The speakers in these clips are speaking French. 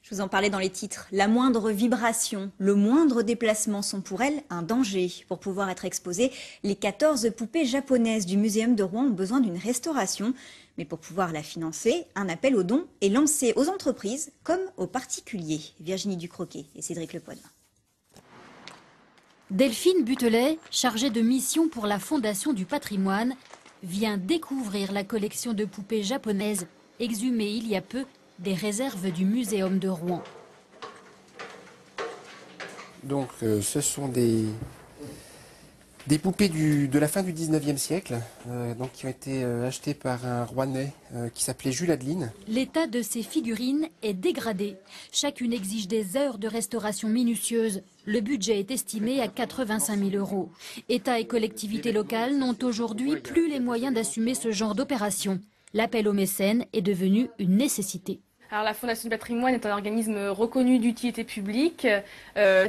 Je vous en parlais dans les titres. La moindre vibration, le moindre déplacement sont pour elle un danger. Pour pouvoir être exposées, les 14 poupées japonaises du Muséum de Rouen ont besoin d'une restauration. Mais pour pouvoir la financer, un appel aux dons est lancé aux entreprises comme aux particuliers. Virginie Ducroquet et Cédric Lepoine. Delphine Butelet, chargée de mission pour la Fondation du patrimoine, vient découvrir la collection de poupées japonaises exhumée il y a peu des réserves du Muséum de Rouen. Donc ce sont des poupées de la fin du 19e siècle, donc qui ont été achetées par un Rouennais qui s'appelait Jules Adeline. L'état de ces figurines est dégradé. Chacune exige des heures de restauration minutieuse. Le budget est estimé à 85 000 €. État et collectivités locales n'ont aujourd'hui plus les moyens d'assumer ce genre d'opération. L'appel aux mécènes est devenu une nécessité. Alors, la Fondation du patrimoine est un organisme reconnu d'utilité publique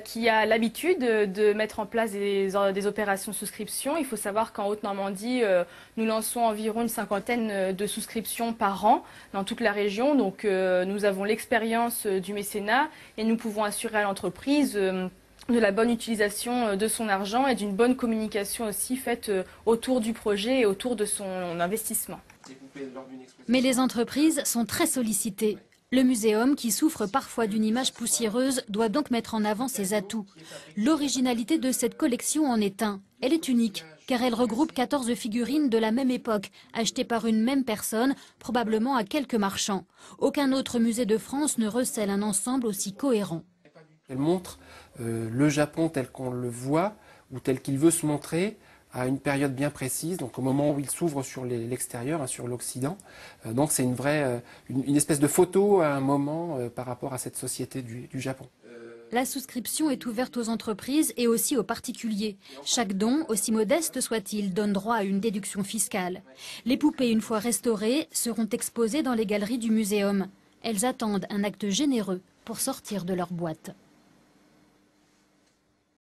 qui a l'habitude de mettre en place des opérations de souscription. Il faut savoir qu'en Haute-Normandie, nous lançons environ une cinquantaine de souscriptions par an dans toute la région. Donc nous avons l'expérience du mécénat et nous pouvons assurer à l'entreprise de la bonne utilisation de son argent et d'une bonne communication aussi faite autour du projet et autour de son investissement. Mais les entreprises sont très sollicitées. Le muséum, qui souffre parfois d'une image poussiéreuse, doit donc mettre en avant ses atouts. L'originalité de cette collection en est un. Elle est unique, car elle regroupe 14 figurines de la même époque, achetées par une même personne, probablement à quelques marchands. Aucun autre musée de France ne recèle un ensemble aussi cohérent. Elle montre le Japon tel qu'on le voit, ou tel qu'il veut se montrer, à une période bien précise, donc au moment où il s'ouvre sur l'extérieur, sur l'Occident. Donc c'est une espèce de photo à un moment par rapport à cette société du Japon. La souscription est ouverte aux entreprises et aussi aux particuliers. Chaque don, aussi modeste soit-il, donne droit à une déduction fiscale. Les poupées, une fois restaurées, seront exposées dans les galeries du muséum. Elles attendent un acte généreux pour sortir de leur boîte.